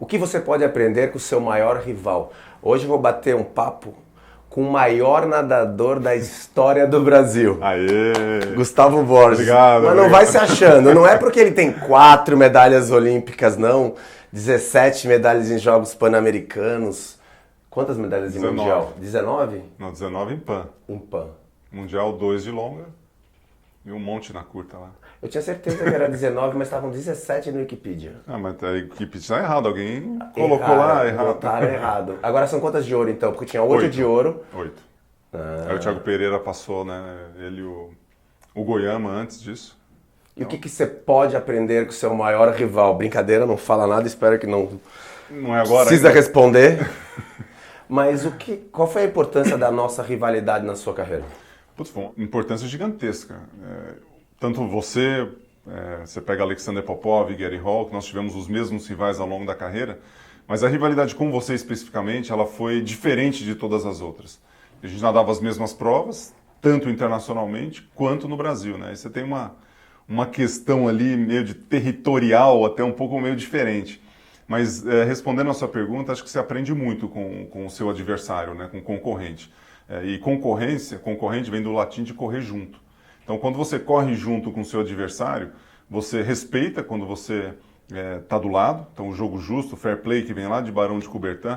O que você pode aprender com o seu maior rival? Hoje eu vou bater um papo com o maior nadador da história do Brasil. Aê! Gustavo Borges. Obrigado. Mas não vai se achando. Não é porque ele tem 4 medalhas olímpicas, não. 17 medalhas em Jogos Pan-Americanos. Quantas medalhas em 19. Mundial? 19? Não, 19 em Pan. Em Pan. Mundial 2 de longa e um monte na curta lá. Eu tinha certeza que era 19, mas estavam 17 no Wikipedia. Ah, mas a equipe está errada. Alguém colocou lá errado. Botaram errado. Agora são quantas de ouro, então? Porque tinha 8 de ouro. 8. Aí o Thiago Pereira passou, né? Ele e o Goiama antes disso. E o que você pode aprender com o seu maior rival? Brincadeira, não fala nada, espero que não é agora precisa ainda. responder. Mas qual foi a importância da nossa rivalidade na sua carreira? Putz, foi uma importância gigantesca. Tanto você pega Alexander Popov e Gary Hall, que nós tivemos os mesmos rivais ao longo da carreira, mas a rivalidade com você especificamente, ela foi diferente de todas as outras. A gente nadava as mesmas provas, tanto internacionalmente quanto no Brasil, né? E você tem uma questão ali meio de territorial, até um pouco meio diferente. Mas respondendo a sua pergunta, acho que você aprende muito com o seu adversário, né? Com o concorrente. E concorrente vem do latim de correr junto. Então, quando você corre junto com o seu adversário, você respeita quando você está do lado. Então, o jogo justo, o fair play que vem lá de Barão de Coubertin,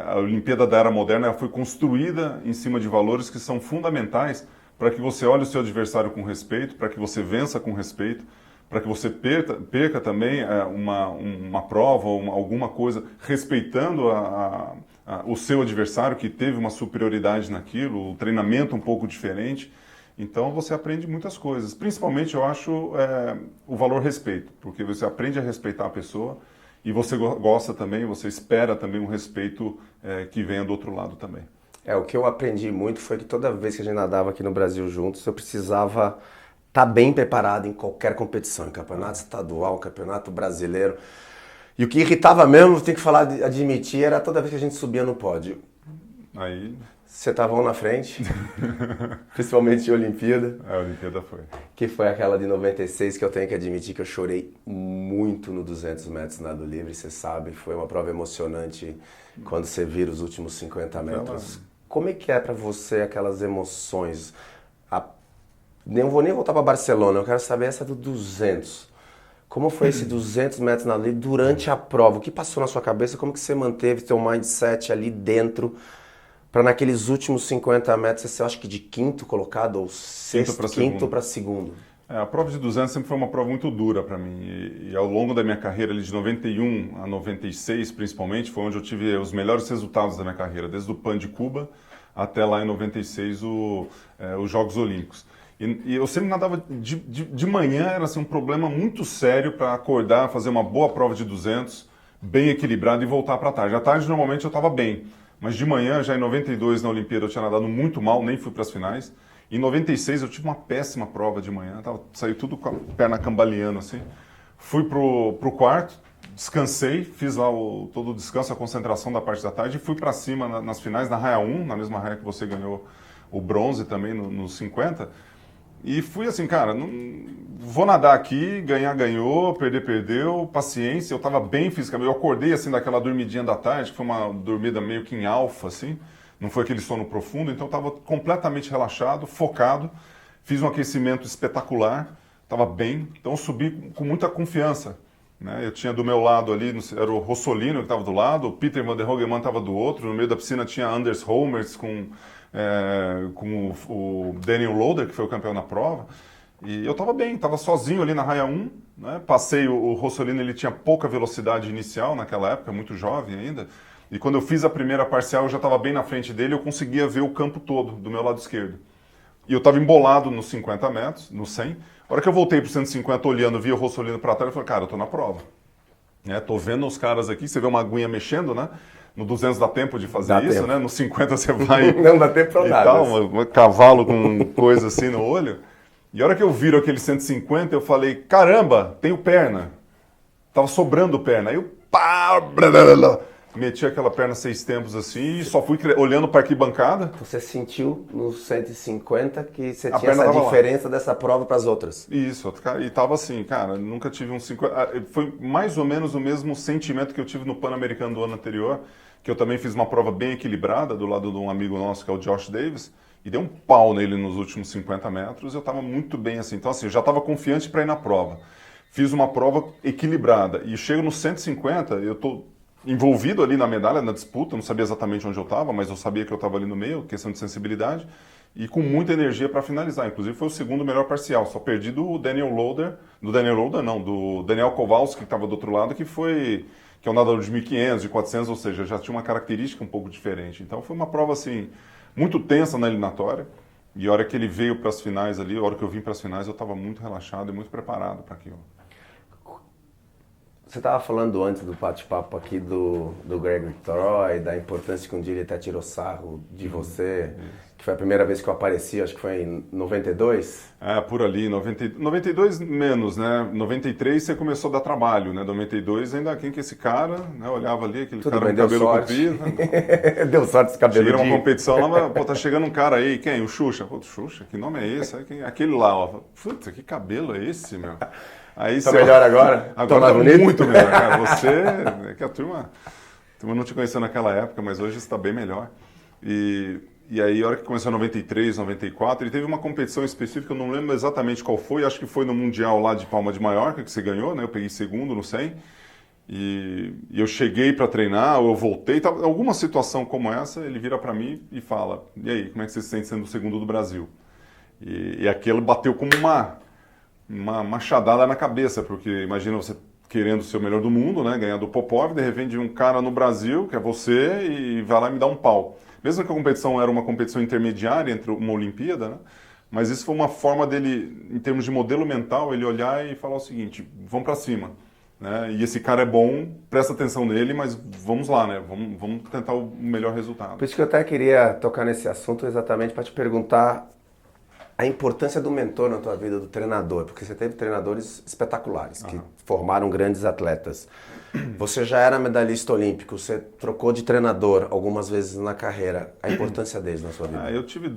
a Olimpíada da Era Moderna ela foi construída em cima de valores que são fundamentais para que você olhe o seu adversário com respeito, para que você vença com respeito, para que você perca também uma prova ou alguma coisa respeitando o seu adversário que teve uma superioridade naquilo, o treinamento um pouco diferente. Então você aprende muitas coisas, principalmente eu acho o valor respeito, porque você aprende a respeitar a pessoa e você gosta também, você espera também um respeito que venha do outro lado também. O que eu aprendi muito foi que toda vez que a gente nadava aqui no Brasil juntos, eu precisava estar bem preparado em qualquer competição, em campeonato estadual, campeonato brasileiro. E o que irritava mesmo, tenho que admitir, era toda vez que a gente subia no pódio. Aí... Você estava na frente, principalmente em Olimpíada. A Olimpíada foi. Que foi aquela de 96 que eu tenho que admitir que eu chorei muito no 200 metros nado livre, você sabe. Foi uma prova emocionante quando você vira os últimos 50 metros. Como é que é para você aquelas emoções? Não vou nem voltar para Barcelona, eu quero saber essa do 200. Como foi esse 200 metros nado livre durante a prova? O que passou na sua cabeça? Como que você manteve seu mindset ali dentro? Para naqueles últimos 50 metros, você acha que de quinto colocado ou quinto para segundo? A prova de 200 sempre foi uma prova muito dura para mim. E ao longo da minha carreira, ali de 91 a 96 principalmente, foi onde eu tive os melhores resultados da minha carreira, desde o Pan de Cuba até lá em 96 os Jogos Olímpicos. E eu sempre nadava de manhã, era assim, um problema muito sério para acordar, fazer uma boa prova de 200, bem equilibrado e voltar para a tarde. À tarde, normalmente, eu estava bem. Mas de manhã, já em 92 na Olimpíada, eu tinha nadado muito mal, nem fui para as finais. Em 96 eu tive uma péssima prova de manhã, saí tudo com a perna cambaleando assim. Fui pro quarto, descansei, fiz lá todo o descanso, a concentração da parte da tarde e fui para cima nas finais, na raia 1, na mesma raia que você ganhou o bronze também nos 50. E fui assim, cara, não vou nadar aqui, ganhar ganhou, perder perdeu, paciência. Eu estava bem fisicamente, eu acordei assim daquela dormidinha da tarde, que foi uma dormida meio que em alfa, assim, não foi aquele sono profundo, então eu estava completamente relaxado, focado, fiz um aquecimento espetacular, estava bem, então eu subi com muita confiança. Né? Eu tinha do meu lado ali, era o Rossolino que estava do lado, o Peter Van der Hogeman estava do outro, no meio da piscina tinha Anders Holmers com o Daniel Loader, que foi o campeão na prova, e eu estava bem, estava sozinho ali na raia 1, né? Passei o Rossolino, ele tinha pouca velocidade inicial naquela época, muito jovem ainda, e quando eu fiz a primeira parcial eu já estava bem na frente dele, eu conseguia ver o campo todo do meu lado esquerdo. E eu estava embolado nos 50 metros, no 100, a hora que eu voltei para o 150 olhando, vi o Rossolino para trás, eu falei, cara, eu estou na prova. Tô vendo os caras aqui, você vê uma aguinha mexendo, né? No 200 dá tempo de fazer isso, né? No 50 você vai... Não dá tempo pra nada. Um cavalo com coisa assim no olho. E a hora que eu viro aquele 150, eu falei, caramba, tenho perna. Tava sobrando perna. Aí eu, pá, meti aquela perna 6 tempos assim e só fui olhando para a arquibancada. Você sentiu no 150 que você A tinha perna essa tava lá. diferença dessa prova para as outras? Isso, e tava assim, cara, nunca tive um 50. Foi mais ou menos o mesmo sentimento que eu tive no Pan-Americano do ano anterior, que eu também fiz uma prova bem equilibrada do lado de um amigo nosso, que é o Josh Davis, e dei um pau nele nos últimos 50 metros, eu tava muito bem assim. Então, assim, eu já tava confiante para ir na prova. Fiz uma prova equilibrada e chego no 150, eu tô envolvido ali na medalha, na disputa, não sabia exatamente onde eu estava, mas eu sabia que eu estava ali no meio, questão de sensibilidade, e com muita energia para finalizar. Inclusive foi o segundo melhor parcial, só perdi do Daniel Kowalski, que estava do outro lado, que é um nadador de 1.500, de 400, ou seja, já tinha uma característica um pouco diferente. Então foi uma prova assim, muito tensa na eliminatória, e a hora que ele veio para as finais ali, a hora que eu vim para as finais, eu estava muito relaxado e muito preparado para aquilo. Você estava falando antes do bate-papo aqui do Gregory Troy, da importância que um dia ele até tirou sarro de você, que foi a primeira vez que eu apareci, acho que foi em 92. Por ali, 92 menos, né? 93 você começou a dar trabalho, né? 92 ainda, quem que é esse cara? Né? Olhava ali, aquele cara com cabelo comprido. Deu sorte esse cabelo. Cheguei numa competição lá, pô, tá chegando um cara aí, quem? O Xuxa. Pô, Xuxa, que nome é esse? Aquele lá, ó. Puta, que cabelo é esse, meu? Aí tá melhor agora? Agora tá muito melhor, cara. Você, é que a turma não te conheceu naquela época, mas hoje está bem melhor. E aí, a hora que começou em 93, 94, ele teve uma competição específica, eu não lembro exatamente qual foi, acho que foi no Mundial lá de Palma de Mallorca, que você ganhou, né? Eu peguei segundo no 100. E eu cheguei para treinar, ou eu voltei, alguma situação como essa, ele vira para mim e fala: e aí, como é que você se sente sendo o segundo do Brasil? E aquilo bateu como uma machadada na cabeça, porque imagina você querendo ser o melhor do mundo, né, ganhar do Popov, de repente um cara no Brasil, que é você, e vai lá e me dá um pau. Mesmo que a competição era uma competição intermediária entre uma Olimpíada, né, mas isso foi uma forma dele, em termos de modelo mental, ele olhar e falar o seguinte: vamos para cima. Né, e esse cara é bom, presta atenção nele, mas vamos lá, né, vamos tentar o melhor resultado. Por isso que eu até queria tocar nesse assunto exatamente para te perguntar a importância do mentor na tua vida, do treinador, porque você teve treinadores espetaculares, que formaram grandes atletas. Você já era medalhista olímpico, você trocou de treinador algumas vezes na carreira. A importância deles na sua vida? Eu tive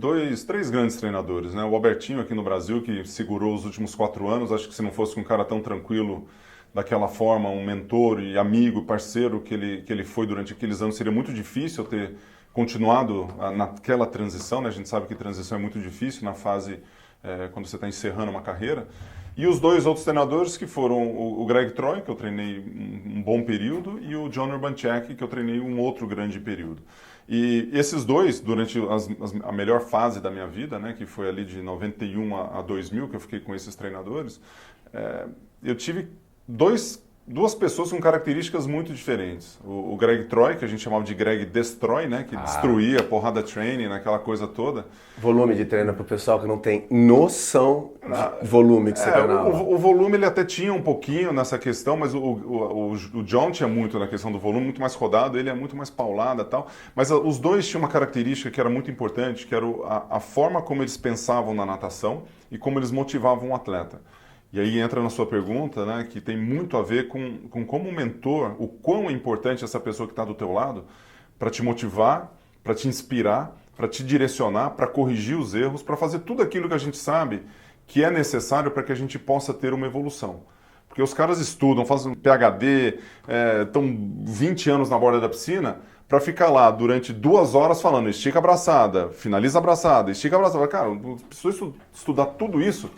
três grandes treinadores, né? O Albertinho aqui no Brasil, que segurou os últimos 4 anos. Acho que se não fosse um cara tão tranquilo daquela forma, um mentor e amigo, parceiro que ele foi durante aqueles anos, seria muito difícil eu ter continuado naquela transição, né? A gente sabe que transição é muito difícil na fase quando você está encerrando uma carreira. E os 2 outros treinadores que foram o Greg Troy, que eu treinei um bom período, e o John Urbanchek, que eu treinei um outro grande período. E esses 2, durante a melhor fase da minha vida, né, que foi ali de 91 a 2000, que eu fiquei com esses treinadores, eu tive duas pessoas com características muito diferentes. O Greg Troy, que a gente chamava de Greg Destroy, né? Que destruía porrada training, naquela coisa toda. Volume de treino para o pessoal que não tem noção de volume que você treinava. O volume ele até tinha um pouquinho nessa questão, mas o John tinha muito na questão do volume, muito mais rodado, ele é muito mais paulada e tal. Mas os 2 tinham uma característica que era muito importante, que era a forma como eles pensavam na natação e como eles motivavam o atleta. E aí entra na sua pergunta, né, que tem muito a ver com como mentor, o quão é importante essa pessoa que está do teu lado para te motivar, para te inspirar, para te direcionar, para corrigir os erros, para fazer tudo aquilo que a gente sabe que é necessário para que a gente possa ter uma evolução. Porque os caras estudam, fazem um PhD, estão 20 anos na borda da piscina para ficar lá durante 2 horas falando estica a braçada, finaliza a braçada, estica a braçada. Cara, precisa estudar tudo isso,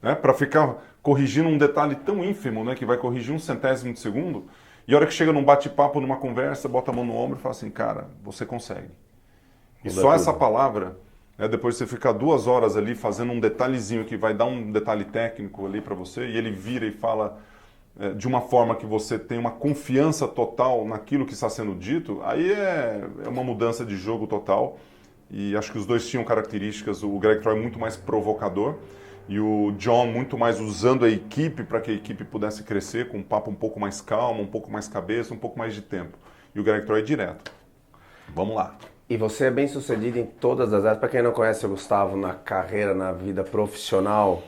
né, para ficar corrigindo um detalhe tão ínfimo, né, que vai corrigir 1/100º de segundo, e a hora que chega num bate-papo, numa conversa, bota a mão no ombro e fala assim: cara, você consegue. E só essa palavra, né, depois de você ficar 2 horas ali fazendo um detalhezinho que vai dar um detalhe técnico ali para você, e ele vira e fala de uma forma que você tem uma confiança total naquilo que está sendo dito, aí é uma mudança de jogo total. E acho que os 2 tinham características, o Greg Troy muito mais provocador, e o John muito mais usando a equipe para que a equipe pudesse crescer, com um papo um pouco mais calmo, um pouco mais cabeça, um pouco mais de tempo. E o Greg Troy direto. Vamos lá. E você é bem sucedido em todas as áreas. Para quem não conhece o Gustavo na carreira, na vida profissional,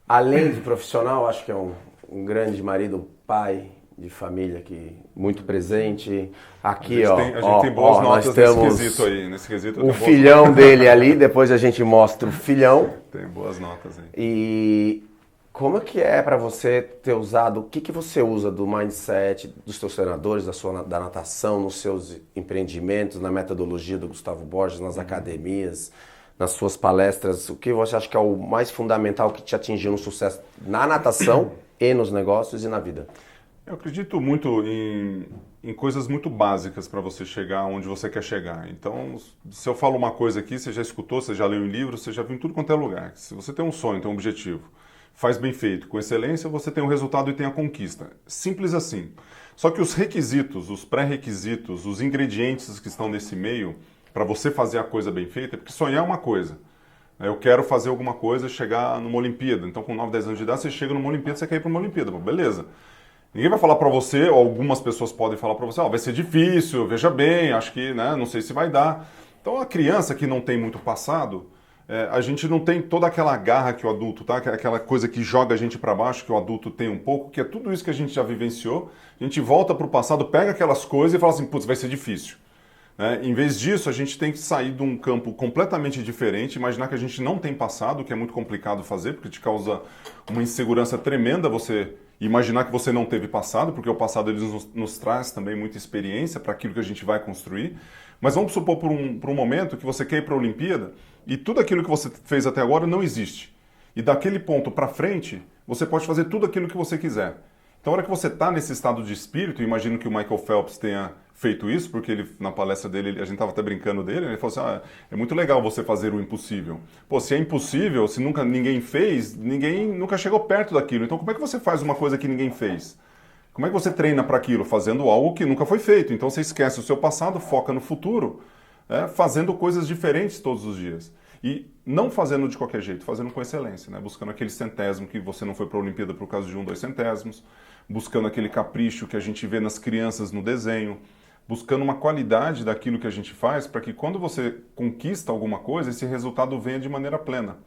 além de profissional, acho que é um grande marido, pai, de família aqui, muito presente. Aqui, a gente tem boas notas nós temos nesse quesito aí. Nesse quesito, o filhão dele ali, depois a gente mostra o filhão. Tem boas notas aí. E como é que para você ter usado, o que você usa do mindset dos seus treinadores, da natação, nos seus empreendimentos, na metodologia do Gustavo Borges, nas academias, nas suas palestras? O que você acha que é o mais fundamental que te atingiu no sucesso na natação e nos negócios e na vida? Eu acredito muito em coisas muito básicas para você chegar onde você quer chegar. Então, se eu falo uma coisa aqui, você já escutou, você já leu um livro, você já viu em tudo quanto é lugar. Se você tem um sonho, tem um objetivo, faz bem feito, com excelência, você tem o resultado e tem a conquista. Simples assim. Só que os requisitos, os pré-requisitos, os ingredientes que estão nesse meio, para você fazer a coisa bem feita, porque sonhar é uma coisa. Eu quero fazer alguma coisa, chegar numa Olimpíada. Então, com 9, 10 anos de idade, você chega numa Olimpíada, você quer ir para uma Olimpíada. Beleza. Ninguém vai falar para você, ou algumas pessoas podem falar para você, vai ser difícil, veja bem, acho que, né, não sei se vai dar. Então, a criança que não tem muito passado, a gente não tem toda aquela garra que o adulto, tá? Aquela coisa que joga a gente para baixo, que o adulto tem um pouco, que é tudo isso que a gente já vivenciou. A gente volta para o passado, pega aquelas coisas e fala assim, putz, vai ser difícil. Em vez disso, a gente tem que sair de um campo completamente diferente, imaginar que a gente não tem passado, que é muito complicado fazer, porque te causa uma insegurança tremenda você imaginar que você não teve passado, porque o passado ele nos traz também muita experiência para aquilo que a gente vai construir. Mas vamos supor por um momento que você quer ir para a Olimpíada e tudo aquilo que você fez até agora não existe. E daquele ponto para frente, você pode fazer tudo aquilo que você quiser. Então, a hora que você está nesse estado de espírito, imagino que o Michael Phelps tenha feito isso, porque ele, na palestra dele, a gente estava até brincando dele, ele falou assim, é muito legal você fazer o impossível. Pô, se é impossível, se nunca ninguém fez, ninguém nunca chegou perto daquilo. Então, como é que você faz uma coisa que ninguém fez? Como é que você treina para aquilo? Fazendo algo que nunca foi feito. Então, você esquece o seu passado, foca no futuro, fazendo coisas diferentes todos os dias. E não fazendo de qualquer jeito, fazendo com excelência, né? Buscando aquele centésimo que você não foi para a Olimpíada por causa de 1, 2 centésimos, buscando aquele capricho que a gente vê nas crianças no desenho, buscando uma qualidade daquilo que a gente faz para que quando você conquista alguma coisa, esse resultado venha de maneira plena.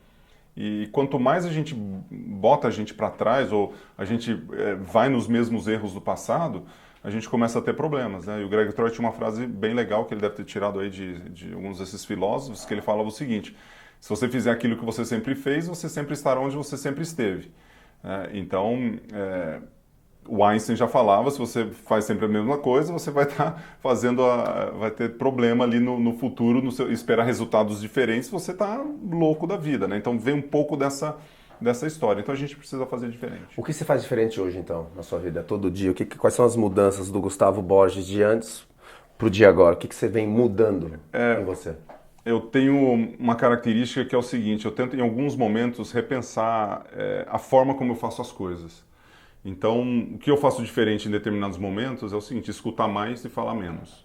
E quanto mais a gente bota a gente para trás ou a gente vai nos mesmos erros do passado, a gente começa a ter problemas, né? E o Greg Troy tinha uma frase bem legal que ele deve ter tirado aí de alguns desses filósofos, que ele falava o seguinte, se você fizer aquilo que você sempre fez, você sempre estará onde você sempre esteve. O Einstein já falava, se você faz sempre a mesma coisa, você vai estar vai ter problema ali no futuro, esperar resultados diferentes, você está louco da vida, né? Então vem um pouco dessa história. Então a gente precisa fazer diferente. O que você faz diferente hoje, então, na sua vida, todo dia? Quais são as mudanças do Gustavo Borges de antes para o dia agora? O que você vem mudando em você? Eu tenho uma característica que é o seguinte, eu tento em alguns momentos repensar a forma como eu faço as coisas. Então, o que eu faço diferente em determinados momentos é o seguinte, escutar mais e falar menos.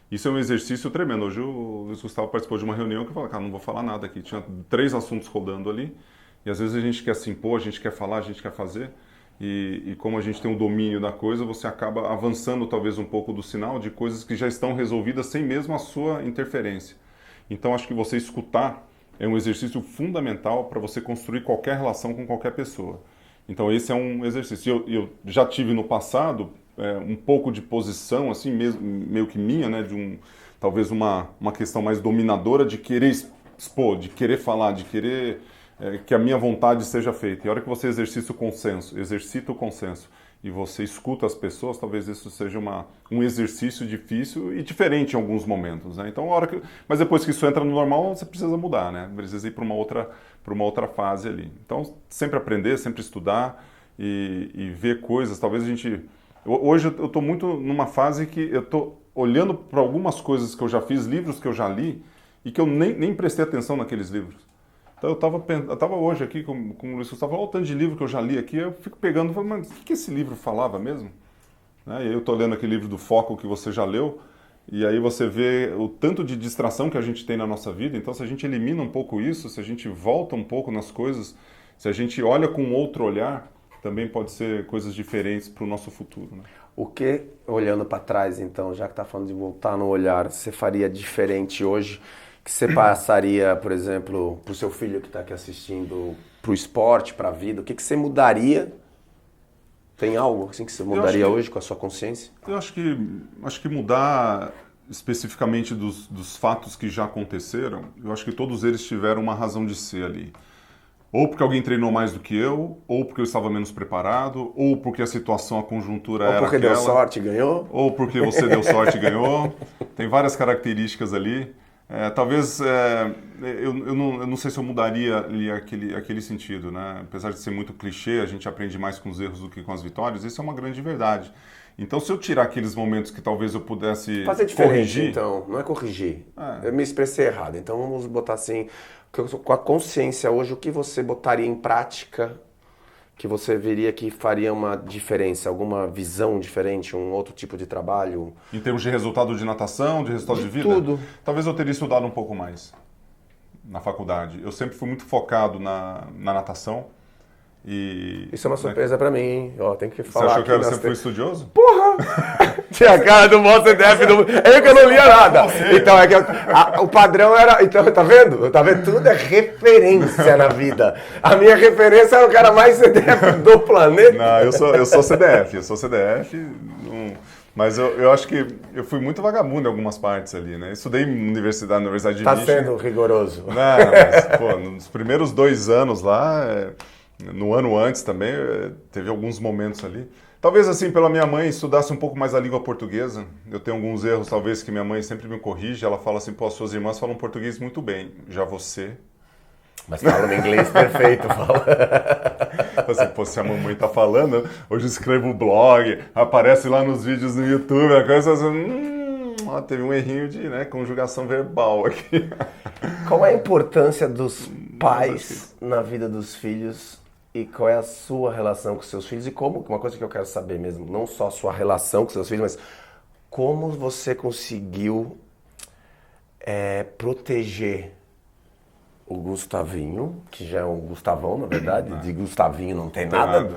Isso é um exercício tremendo. Hoje o Luiz Gustavo participou de uma reunião que eu falei, cara, não vou falar nada aqui. Tinha 3 assuntos rodando ali e às vezes a gente quer se impor, a gente quer falar, a gente quer fazer e como a gente tem um domínio da coisa, você acaba avançando talvez um pouco do sinal de coisas que já estão resolvidas sem mesmo a sua interferência. Então, acho que você escutar é um exercício fundamental para você construir qualquer relação com qualquer pessoa. Então, esse é um exercício. Eu já tive no passado um pouco de posição, assim, meio que minha, né, talvez uma questão mais dominadora de querer expor, de querer falar, de querer que a minha vontade seja feita. E a hora que você exercita o consenso e você escuta as pessoas, talvez isso seja um exercício difícil e diferente em alguns momentos, né? Então, mas depois que isso entra no normal, você precisa mudar, né? Precisa ir para uma outra fase ali. Então, sempre aprender, sempre estudar e ver coisas. Talvez hoje eu estou muito numa fase que eu estou olhando para algumas coisas que eu já fiz, livros que eu já li e que eu nem prestei atenção naqueles livros. Então eu estava hoje aqui com o Luiz Gustavo, olha o tanto de livro que eu já li aqui, eu fico pegando e falo, mas o que esse livro falava mesmo? E aí eu estou lendo aquele livro do Foco que você já leu, e aí você vê o tanto de distração que a gente tem na nossa vida, então se a gente elimina um pouco isso, se a gente volta um pouco nas coisas, se a gente olha com outro olhar, também pode ser coisas diferentes para o nosso futuro, né? O que, olhando para trás então, já que está falando de voltar no olhar, você faria diferente hoje? Que você passaria, por exemplo, para o seu filho que está aqui assistindo, para o esporte, para a vida? O que você mudaria Tem algo assim que você mudaria hoje com a sua consciência? Eu acho que mudar especificamente dos fatos que já aconteceram, eu acho que todos eles tiveram uma razão de ser ali. Ou porque alguém treinou mais do que eu, ou porque eu estava menos preparado, ou porque a situação, a conjuntura era aquela. Ou porque deu sorte e ganhou. Ou porque você deu sorte e ganhou. Tem várias características ali. Talvez, eu não sei se eu mudaria ali aquele sentido, né? Apesar de ser muito clichê, a gente aprende mais com os erros do que com as vitórias, isso é uma grande verdade. Então, se eu tirar aqueles momentos que talvez eu pudesse fazer diferente, corrigir... Então, não é corrigir. Eu me expressei errado. Então, vamos botar assim, com a consciência hoje, o que você botaria em prática que você veria que faria uma diferença? Alguma visão diferente, um outro tipo de trabalho? Em termos de resultado de natação, de resultado de vida? Tudo. Talvez eu teria estudado um pouco mais na faculdade. Eu sempre fui muito focado na natação. Isso é uma surpresa pra mim, hein? Ó, tem que falar. Você achou que eu sempre fui estudioso? Porra! Tinha a cara do maior CDF do... É que eu não lia nada. Então, é que o padrão era... Então, tá vendo? Tá vendo? Tudo é referência na vida. A minha referência era o cara mais CDF do planeta. Não, eu sou CDF. Mas eu acho que eu fui muito vagabundo em algumas partes ali, né? Estudei na Universidade de Michigan. Tá sendo rigoroso. Não, mas, pô, nos primeiros 2 anos lá... No ano antes também, teve alguns momentos ali. Talvez, assim, pela minha mãe, estudasse um pouco mais a língua portuguesa. Eu tenho alguns erros, talvez, que minha mãe sempre me corrige. Ela fala assim, pô, suas irmãs falam português muito bem. Já você... Mas fala no inglês perfeito, fala. Assim, pô, se a mamãe tá falando, hoje eu escrevo blog, aparece lá nos vídeos no YouTube, a coisa assim... teve um errinho de conjugação verbal aqui. Qual é a importância dos pais na vida dos filhos e qual é a sua relação com seus filhos? E como, uma coisa que eu quero saber mesmo, não só a sua relação com seus filhos, mas como você conseguiu proteger o Gustavinho, que já é um Gustavão, na verdade, de Gustavinho não tem nada.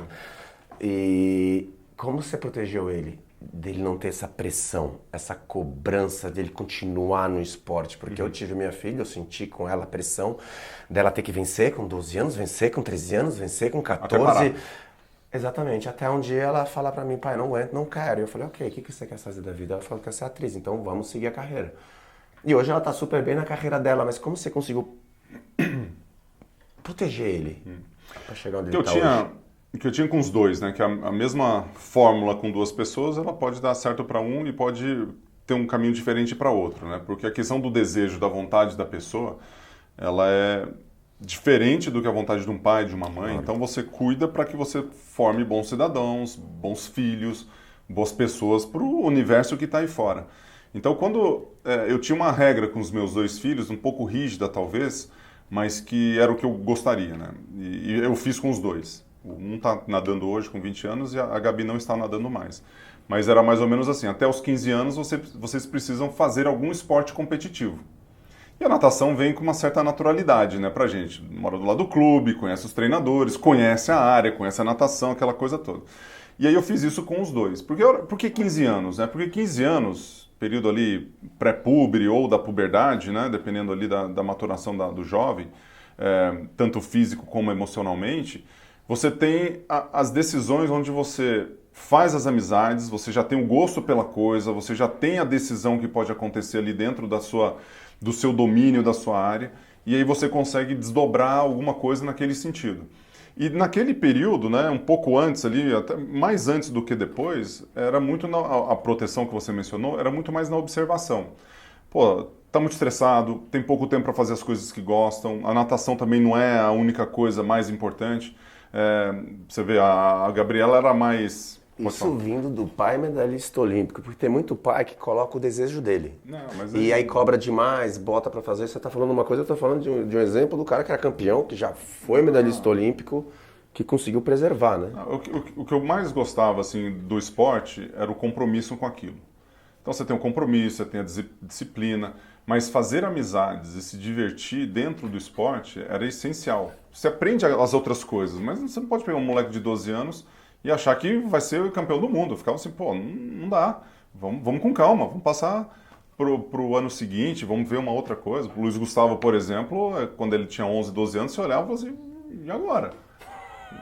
E como você protegeu ele? Dele não ter essa pressão, essa cobrança dele continuar no esporte. Porque eu tive minha filha, eu senti com ela a pressão dela ter que vencer com 12 anos, vencer com 13 anos, vencer com 14. Exatamente, até um dia ela fala pra mim, pai, não aguento, não quero. E eu falei, ok, o que você quer fazer da vida? Ela falou que quer ser atriz, então vamos seguir a carreira. E hoje ela tá super bem na carreira dela, mas como você conseguiu proteger ele pra chegar onde ele tá hoje? O que eu tinha com os dois, né? Que a mesma fórmula com 2 pessoas, ela pode dar certo para um e pode ter um caminho diferente para outro, né? Porque a questão do desejo, da vontade da pessoa, ela é diferente do que a vontade de um pai, de uma mãe. Então você cuida para que você forme bons cidadãos, bons filhos, boas pessoas para o universo que está aí fora. Então quando eu tinha uma regra com os meus 2 filhos, um pouco rígida talvez, mas que era o que eu gostaria, né? E eu fiz com os 2. Um está nadando hoje com 20 anos e a Gabi não está nadando mais. Mas era mais ou menos assim, até os 15 anos vocês precisam fazer algum esporte competitivo. E a natação vem com uma certa naturalidade, né, pra gente. Mora do lado do clube, conhece os treinadores, conhece a área, conhece a natação, aquela coisa toda. E aí eu fiz isso com os 2. Por que 15 anos? Né? Porque 15 anos, período ali pré-pubre ou da puberdade, né, dependendo ali da maturação do jovem, tanto físico como emocionalmente, você tem as decisões onde você faz as amizades, você já tem o gosto pela coisa, você já tem a decisão que pode acontecer ali dentro do seu domínio, da sua área, e aí você consegue desdobrar alguma coisa naquele sentido. E naquele período, né, um pouco antes ali, até mais antes do que depois, era muito a proteção que você mencionou, era muito mais na observação. Pô, tá muito estressado, tem pouco tempo para fazer as coisas que gostam, a natação também não é a única coisa mais importante. Você vê, a Gabriela era mais... Isso vindo do pai medalhista olímpico, porque tem muito pai que coloca o desejo dele. Não, mas e aí cobra demais, bota pra fazer. Você tá falando uma coisa, eu tô falando de um exemplo do cara que era campeão, que já foi medalhista olímpico, que conseguiu preservar, né? O que eu mais gostava, assim, do esporte era o compromisso com aquilo. Então você tem o compromisso, você tem a disciplina, mas fazer amizades e se divertir dentro do esporte era essencial. Você aprende as outras coisas, mas você não pode pegar um moleque de 12 anos e achar que vai ser o campeão do mundo. Eu ficava assim, pô, não dá. Vamos com calma, vamos passar pro ano seguinte, vamos ver uma outra coisa. O Luiz Gustavo, por exemplo, quando ele tinha 11, 12 anos, você olhava e falava assim, e agora?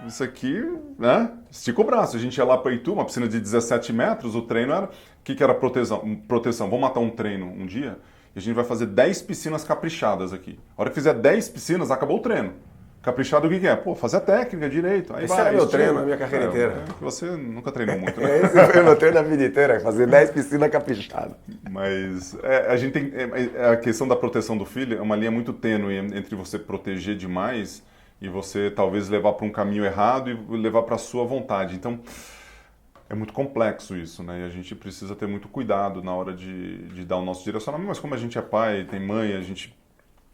isso aqui, né? Estica o braço. A gente ia lá para Itu, uma piscina de 17 metros, o treino era... O que era proteção? Proteção. Vamos matar um treino um dia e a gente vai fazer 10 piscinas caprichadas aqui. A hora que fizer 10 piscinas, acabou o treino. Caprichado o que é? Pô, fazer a técnica direito. Aí esse era meu treino, a minha carreira inteira. Você nunca treinou muito, né? Esse foi meu treino a vida inteira, fazer 10 piscinas caprichadas. Mas a gente tem... a questão da proteção do filho é uma linha muito tênue entre você proteger demais e você talvez levar para um caminho errado e levar para a sua vontade. Então, é muito complexo isso, né? E a gente precisa ter muito cuidado na hora de dar o nosso direcionamento. Mas como a gente é pai, tem mãe, a gente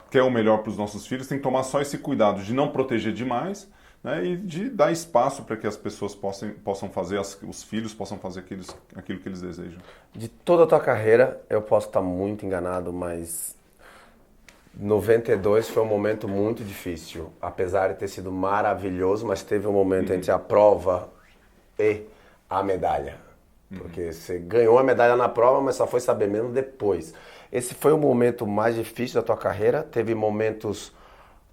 quer o melhor para os nossos filhos, tem que tomar só esse cuidado de não proteger demais, né? E de dar espaço para que as pessoas possam fazer, os filhos possam fazer aquilo que eles desejam. De toda a tua carreira, eu posso estar muito enganado, mas 92 foi um momento muito difícil. Apesar de ter sido maravilhoso, mas teve um momento entre a prova e a medalha. Porque você ganhou a medalha na prova, mas só foi saber mesmo depois. Esse foi o momento mais difícil da tua carreira? Teve momentos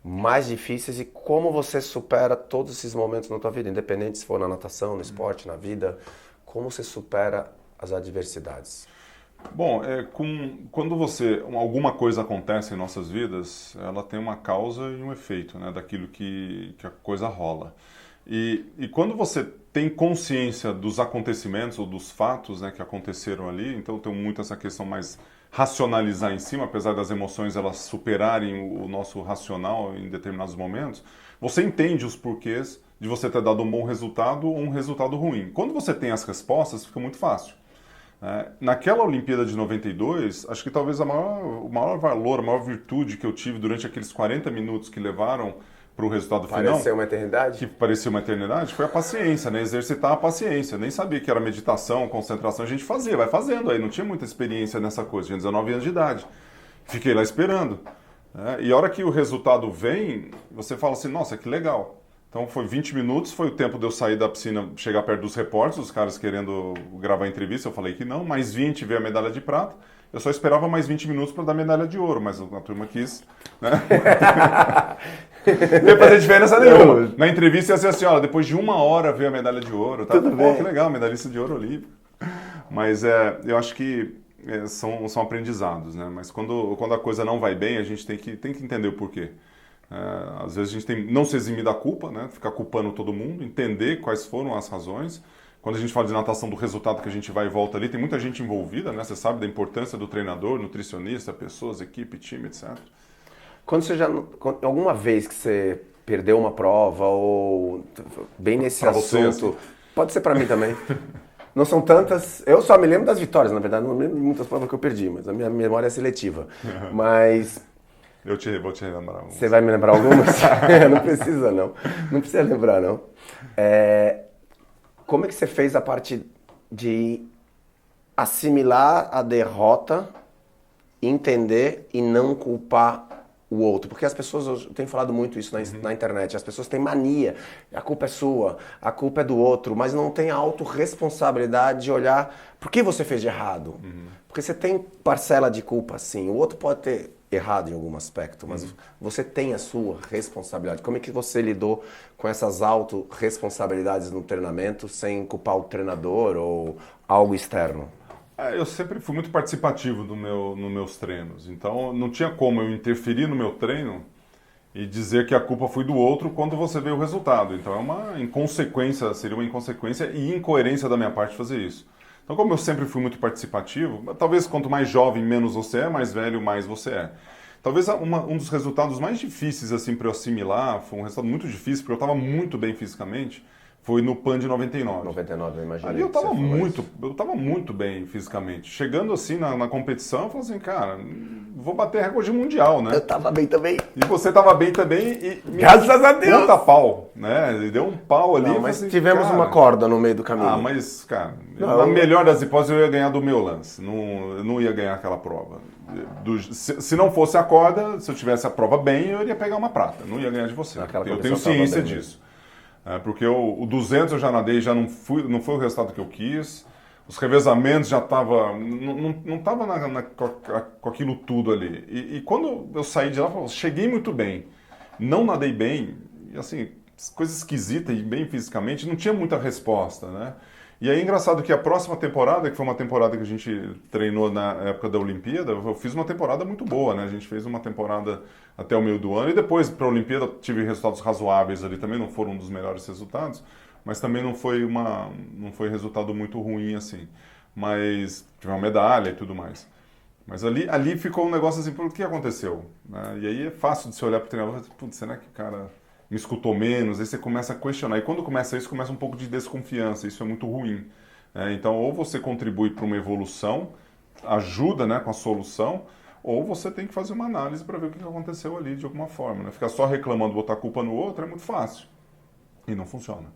mais difíceis? E como você supera todos esses momentos na tua vida? Independente se for na natação, no esporte, na vida. Como você supera as adversidades? Bom, quando alguma coisa acontece em nossas vidas, ela tem uma causa e um efeito, né, daquilo que a coisa rola. E quando você tem consciência dos acontecimentos ou dos fatos, né, que aconteceram ali, então eu tenho muito essa questão mais racionalizar em cima, apesar das emoções elas superarem o nosso racional em determinados momentos, você entende os porquês de você ter dado um bom resultado ou um resultado ruim. Quando você tem as respostas, fica muito fácil. Naquela Olimpíada de 92, acho que talvez o maior valor, a maior virtude que eu tive durante aqueles 40 minutos que levaram para o resultado final... Pareceu uma eternidade? Que parecia uma eternidade, foi a paciência, né? Exercitar a paciência. Eu nem sabia que era meditação, concentração, a gente fazia, vai fazendo aí, não tinha muita experiência nessa coisa, tinha 19 anos de idade. Fiquei lá esperando. E a hora que o resultado vem, você fala assim, nossa, que legal. Então foi 20 minutos, foi o tempo de eu sair da piscina, chegar perto dos repórteres, os caras querendo gravar a entrevista, eu falei que não, mais 20 veio a medalha de prata, eu só esperava mais 20 minutos para dar medalha de ouro, mas a turma quis, né? Não ia fazer diferença nenhuma. Na entrevista ia ser assim, olha, depois de 1 hora veio a medalha de ouro, tá? Tudo bem. Que legal, medalhista de ouro olímpico. Mas eu acho que são aprendizados, né? Mas quando a coisa não vai bem, a gente tem que entender o porquê. Às vezes a gente tem não se eximir da culpa, né? Ficar culpando todo mundo, entender quais foram as razões. Quando a gente fala de natação, do resultado que a gente vai e volta ali, tem muita gente envolvida, né? Você sabe da importância do treinador, nutricionista, pessoas, equipe, time, etc. Alguma vez que você perdeu uma prova ou bem nesse pra assunto, você, assim. Pode ser para mim também. Não são tantas, eu só me lembro das vitórias, na verdade, não me lembro de muitas provas que eu perdi, mas a minha memória é seletiva. Mas Vou te lembrar algumas. você vai me lembrar algumas? Não precisa não, não precisa lembrar não. Como é que você fez a parte de assimilar a derrota, entender e não culpar o outro? Porque as pessoas, eu tenho falado muito isso na internet, as pessoas têm mania, a culpa é sua, a culpa é do outro, mas não tem a autorresponsabilidade de olhar por que você fez de errado. Porque você tem parcela de culpa, sim, o outro pode ter errado em algum aspecto, mas você tem a sua responsabilidade. Como é que você lidou com essas autorresponsabilidades no treinamento sem culpar o treinador ou algo externo? Eu sempre fui muito participativo nos meus treinos, então não tinha como eu interferir no meu treino e dizer que a culpa foi do outro quando você vê o resultado. Então seria uma inconsequência e incoerência da minha parte fazer isso. Então, como eu sempre fui muito participativo, talvez quanto mais jovem, menos você é, mais velho, mais você é. Talvez um dos resultados mais difíceis assim para eu assimilar, foi um resultado muito difícil, porque eu estava muito bem fisicamente, foi no PAN de 99. 99, eu imagino. Ali eu estava muito bem fisicamente. Chegando assim na competição, eu falei assim, cara, vou bater recorde mundial, né? Eu estava bem também. E você estava bem também e... Graças a Deus! Puta pau, né? Ele deu um pau ali. Não, mas assim, tivemos cara, uma corda no meio do caminho. Mas, cara, na melhor das hipóteses eu ia ganhar do meu lance. Eu não ia ganhar aquela prova. Se não fosse a corda, se eu tivesse a prova bem, eu iria pegar uma prata. Não ia ganhar de você. Eu tenho ciência disso. Porque o 200 eu já nadei, já não foi o resultado que eu quis. Os revezamentos já estava... Não estava com aquilo tudo ali. E quando eu saí de lá, eu cheguei muito bem. Não nadei bem. E assim, coisa esquisita e bem fisicamente, não tinha muita resposta, né? E aí é engraçado que a próxima temporada, que foi uma temporada que a gente treinou na época da Olimpíada, eu fiz uma temporada muito boa, né? A gente fez uma temporada até o meio do ano e depois para a Olimpíada tive resultados razoáveis ali também, não foram um dos melhores resultados, mas também não foi resultado muito ruim assim. Mas tive uma medalha e tudo mais. Mas ali ficou um negócio assim, o que aconteceu? Né? E aí é fácil de se olhar para o treinador e falar, putz, será que o cara me escutou menos? Aí você começa a questionar. E quando começa isso, começa um pouco de desconfiança. Isso é muito ruim. Então, ou você contribui para uma evolução, ajuda, né, com a solução, ou você tem que fazer uma análise para ver o que aconteceu ali de alguma forma. Né? Ficar só reclamando, botar a culpa no outro é muito fácil. E não funciona.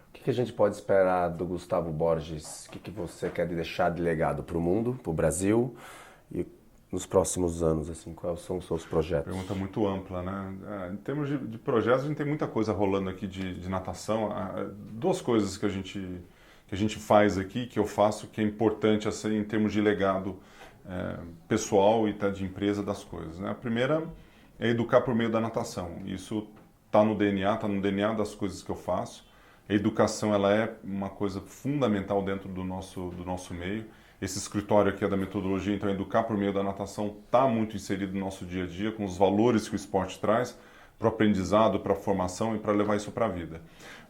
O que a gente pode esperar do Gustavo Borges? O que você quer deixar de legado para o mundo, para o Brasil e nos próximos anos? Assim, quais são os seus projetos? Pergunta muito ampla, né? Em termos de projetos, a gente tem muita coisa rolando aqui de natação. Duas coisas que a gente faz aqui, que eu faço, que é importante assim, em termos de legado pessoal e de empresa das coisas. Né? A primeira é educar por meio da natação. Isso está no DNA das coisas que eu faço. A educação ela é uma coisa fundamental dentro do nosso meio. Esse escritório aqui é da metodologia, então educar por meio da natação está muito inserido no nosso dia a dia, com os valores que o esporte traz para o aprendizado, para a formação e para levar isso para a vida.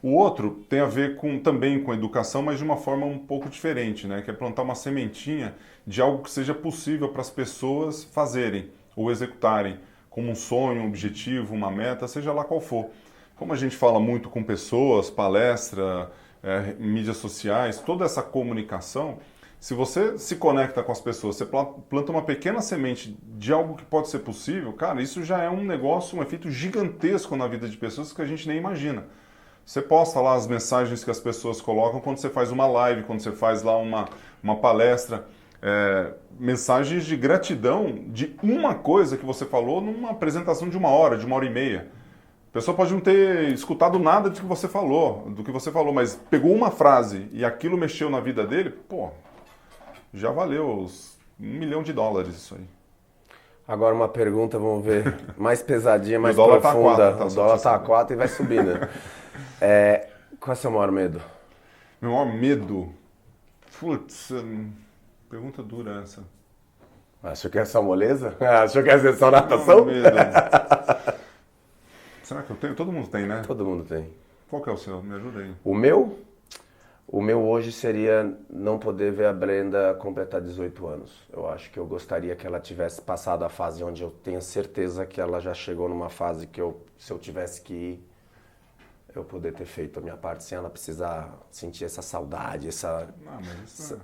O outro tem a ver também com a educação, mas de uma forma um pouco diferente, né? Que é plantar uma sementinha de algo que seja possível para as pessoas fazerem ou executarem, como um sonho, um objetivo, uma meta, seja lá qual for. Como a gente fala muito com pessoas, palestra, mídias sociais, toda essa comunicação, se você se conecta com as pessoas, você planta uma pequena semente de algo que pode ser possível, cara, isso já é um negócio, um efeito gigantesco na vida de pessoas que a gente nem imagina. Você posta lá as mensagens que as pessoas colocam quando você faz uma live, quando você faz lá uma palestra, mensagens de gratidão de uma coisa que você falou numa apresentação de 1 hora, de 1 hora e meia. A pessoa pode não ter escutado nada do que você falou, mas pegou uma frase e aquilo mexeu na vida dele, pô, já valeu os $1 milhão isso aí. Agora uma pergunta, vamos ver, mais pesadinha, mais profunda. O dólar está a 4 e vai subindo. Qual é o seu maior medo? Meu maior medo? Putz, pergunta dura essa. Achou que é só moleza? Achou que ia ser só natação? Medo. Será que eu tenho? Todo mundo tem, né? Todo mundo tem. Qual que é o seu? Me ajuda aí. O meu hoje seria não poder ver a Brenda completar 18 anos. Eu acho que eu gostaria que ela tivesse passado a fase onde eu tenho certeza que ela já chegou numa fase que se eu tivesse que ir, eu poder ter feito a minha parte sem ela precisar sentir essa saudade,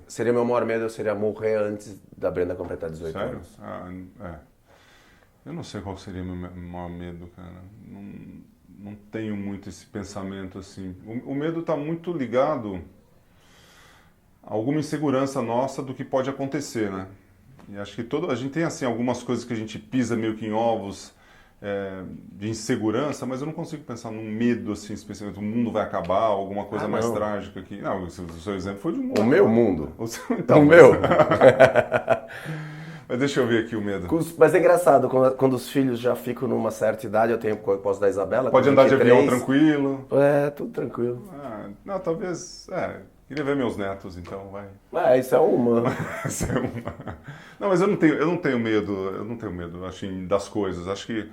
Seria meu maior medo, seria morrer antes da Brenda completar 18 Sério? anos. Eu não sei qual seria meu maior medo, cara. Não tenho muito esse pensamento assim. O medo está muito ligado a alguma insegurança nossa do que pode acontecer, né? E acho que a gente tem assim algumas coisas que a gente pisa meio que em ovos de insegurança, mas eu não consigo pensar num medo assim, especialmente o mundo vai acabar, alguma coisa mais trágica aqui. Não, o seu exemplo foi de um mundo. O meu mundo. Então, o meu. Mas deixa eu ver aqui o medo. Mas é engraçado, quando os filhos já ficam numa certa idade, eu posso dar a Isabela. Pode andar de avião tranquilo. Tudo tranquilo. Não, talvez. Queria ver meus netos, então vai. Isso é uma. Não, mas eu não tenho medo, assim, das coisas. Acho que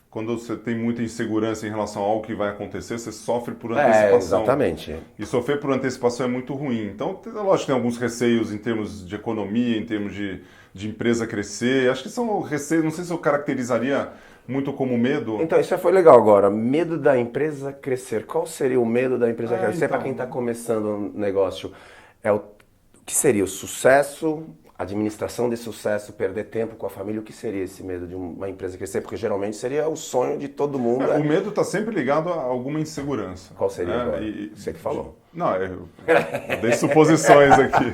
quando você tem muita insegurança em relação ao que vai acontecer, você sofre por antecipação. Exatamente. E sofrer por antecipação é muito ruim. Então, lógico que tem alguns receios em termos de economia, em termos de empresa crescer. Acho que são receios, não sei se eu caracterizaria muito como medo. Então, isso já foi legal agora. Medo da empresa crescer. Qual seria o medo da empresa crescer para quem está começando um negócio? O que seria o sucesso, administração de sucesso, perder tempo com a família? O que seria esse medo de uma empresa crescer? Porque geralmente seria o sonho de todo mundo. O medo está sempre ligado a alguma insegurança. Qual seria agora? Você que falou. Não, eu dei suposições aqui.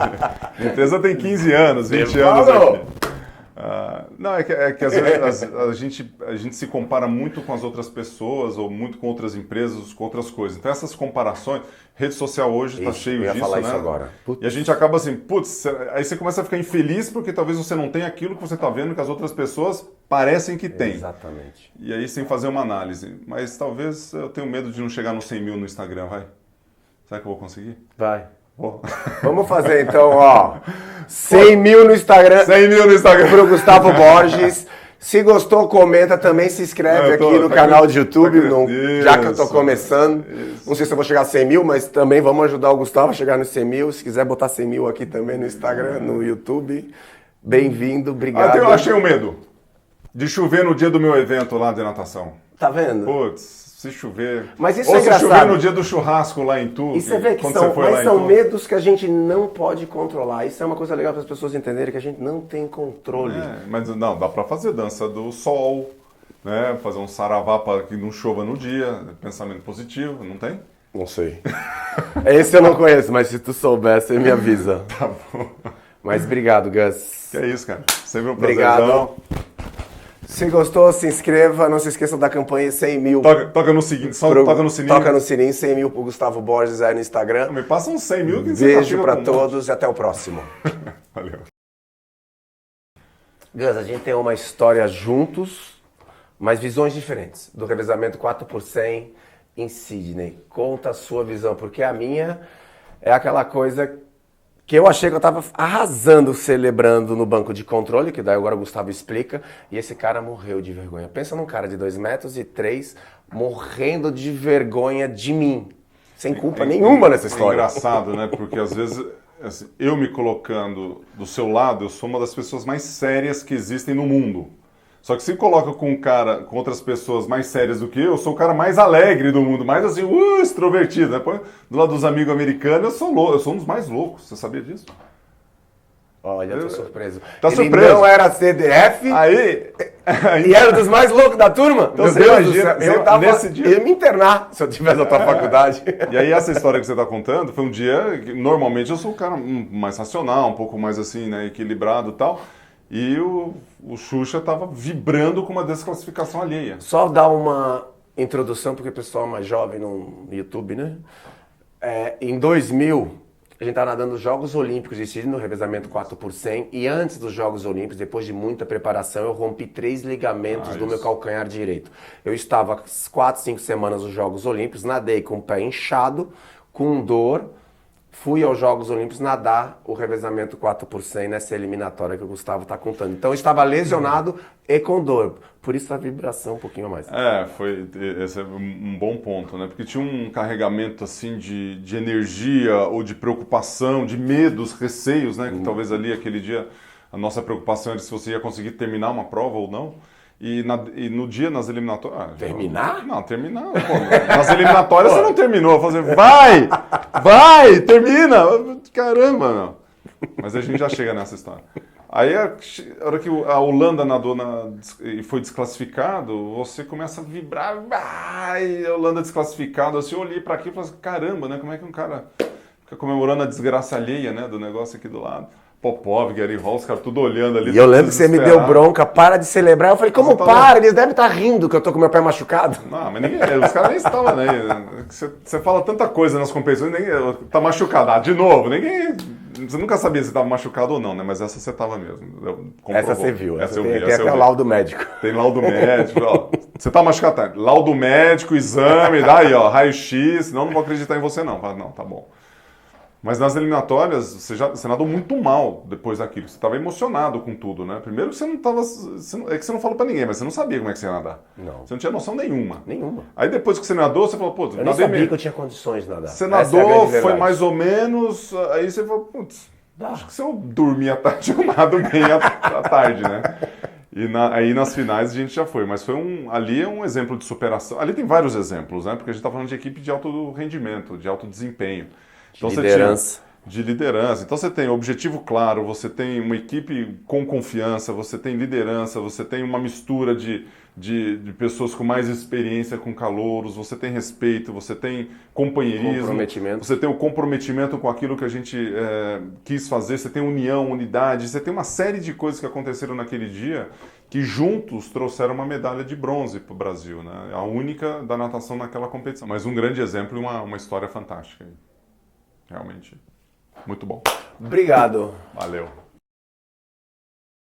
A empresa tem 15 anos, 20 anos aqui. Não, é que às vezes a gente se compara muito com as outras pessoas ou muito com outras empresas, com outras coisas. Então essas comparações, rede social hoje está cheio disso, falar né? isso agora. E a gente acaba assim, putz, aí você começa a ficar infeliz porque talvez você não tenha aquilo que você está vendo que as outras pessoas parecem que têm. Exatamente. E aí sem fazer uma análise. Mas talvez eu tenho medo de não chegar nos 100 mil no Instagram, vai? Será que eu vou conseguir? Vai. Vou. Vamos fazer então, ó, 100 mil no Instagram. 100 mil no Instagram. Pro Gustavo Borges. Se gostou, comenta também, se inscreve aqui no canal de YouTube, já que eu tô começando. Não sei se eu vou chegar a 100 mil, mas também vamos ajudar o Gustavo a chegar nos 100 mil. Se quiser botar 100 mil aqui também no Instagram, no YouTube, bem-vindo, obrigado. Eu achei um medo de chover no dia do meu evento lá de natação. Tá vendo? Putz, se chover. Mas isso ou é se engraçado. chover no dia do churrasco lá em Tu. E você vê que são medos que a gente não pode controlar. Isso é uma coisa legal para as pessoas entenderem, que a gente não tem controle. Mas não, dá para fazer dança do sol, né? Fazer um saravá para que não chova no dia, pensamento positivo, não tem? Não sei. Esse eu não conheço, mas se tu souber, você me avisa. Tá bom. Mas obrigado, Gus. Que é isso, cara. Sempre um Obrigado. Se gostou, se inscreva. Não se esqueçam da campanha 100 mil. Toca no seguinte, toca no sininho. Toca no sininho, 100 mil pro Gustavo Borges aí no Instagram. Me passa uns 100 mil. Que Beijo pra todos e até o próximo. Valeu. Gus, a gente tem uma história juntos, mas visões diferentes. Do revezamento 4x100 em Sydney. Conta a sua visão, porque a minha é aquela coisa que eu achei que eu tava arrasando, celebrando no banco de controle, que daí agora o Gustavo explica, e esse cara morreu de vergonha. Pensa num cara de 2,3 metros morrendo de vergonha de mim, sem culpa nenhuma nessa história. É engraçado, né? Porque às vezes, assim, eu me colocando do seu lado, eu sou uma das pessoas mais sérias que existem no mundo. Só que se coloca com um cara, com outras pessoas mais sérias do que eu sou o cara mais alegre do mundo, mais assim, extrovertido, né? Do lado dos amigos americanos, eu sou um dos mais loucos, você sabia disso? Olha, eu tô surpreso. Tá Ele surpreso. não era CDF Aí e era dos mais loucos da turma? Então, Meu você Deus imagina, do céu, eu tava, nesse dia- eu ia me internar se eu tivesse na tua faculdade. E aí essa história que você está contando foi um dia que normalmente eu sou um cara mais racional, um pouco mais assim, né, equilibrado e tal. E o Xuxa estava vibrando com uma desclassificação alheia. Só dar uma introdução, porque o pessoal mais jovem no YouTube, né? Em 2000, a gente estava nadando os Jogos Olímpicos de Sydney, no revezamento 4x100, e antes dos Jogos Olímpicos, depois de muita preparação, eu rompi 3 ligamentos do meu calcanhar direito. Eu estava 4, 5 semanas nos Jogos Olímpicos, nadei com o pé inchado, com dor, fui aos Jogos Olímpicos nadar o revezamento 4x100 nessa eliminatória que o Gustavo está contando. Então eu estava lesionado e com dor. Por isso a vibração um pouquinho a mais. Esse é um bom ponto, né? Porque tinha um carregamento assim de energia ou de preocupação, de medos, receios, né? Que talvez ali aquele dia a nossa preocupação era se você ia conseguir terminar uma prova ou não. E no dia, nas eliminatórias... Terminar? Não, terminar. Pô, nas eliminatórias você não terminou. Fazer, termina! Caramba, não. Mas a gente já chega nessa história. Aí, a hora que a Holanda nadou e foi desclassificado, você começa a vibrar. A Holanda desclassificado. Assim, eu olhei pra aqui e falei, caramba, né? Como é que um cara fica comemorando a desgraça alheia, né? Do negócio aqui do lado. Popov, Gary Hall, os caras tudo olhando ali. E eu lembro que você me deu bronca, para de celebrar. Eu falei, como para? Eles devem estar rindo que eu tô com meu pé machucado. Não, mas os caras nem estavam, né? Você fala tanta coisa nas competições, tá machucado. De novo, você nunca sabia se estava machucado ou não, né? Mas essa você estava mesmo. Essa você viu. Essa eu vi. Tem até o laudo médico. Tem laudo médico, ó. Você tá machucado, tá? Laudo médico, exame, daí, ó, raio-x, senão não vou acreditar em você não. Fala, não, tá bom. Mas nas eliminatórias, você nadou muito mal depois daquilo. Você estava emocionado com tudo, né? Primeiro que você não estava... É que você não falou pra ninguém, mas você não sabia como é que você ia nadar. Não. Você não tinha noção nenhuma. Nenhuma. Aí depois que você nadou, você falou, pô... Eu nem sabia que eu tinha condições de nadar. Você nadou, foi mais ou menos... Aí você falou, putz, acho que se eu dormir à tarde, eu nado bem à tarde, né? E aí nas finais a gente já foi. Mas ali é um exemplo de superação. Ali tem vários exemplos, né? Porque a gente tá falando de equipe de alto rendimento, de alto desempenho. Então liderança. de liderança. Então você tem objetivo claro, você tem uma equipe com confiança, você tem liderança, você tem uma mistura de pessoas com mais experiência com calouros, você tem respeito, você tem companheirismo, você tem o comprometimento com aquilo que a gente quis fazer, você tem união, unidade, você tem uma série de coisas que aconteceram naquele dia que juntos trouxeram uma medalha de bronze para o Brasil, né? A única da natação naquela competição. Mas um grande exemplo e uma história fantástica. Realmente. Muito bom. Obrigado. Valeu.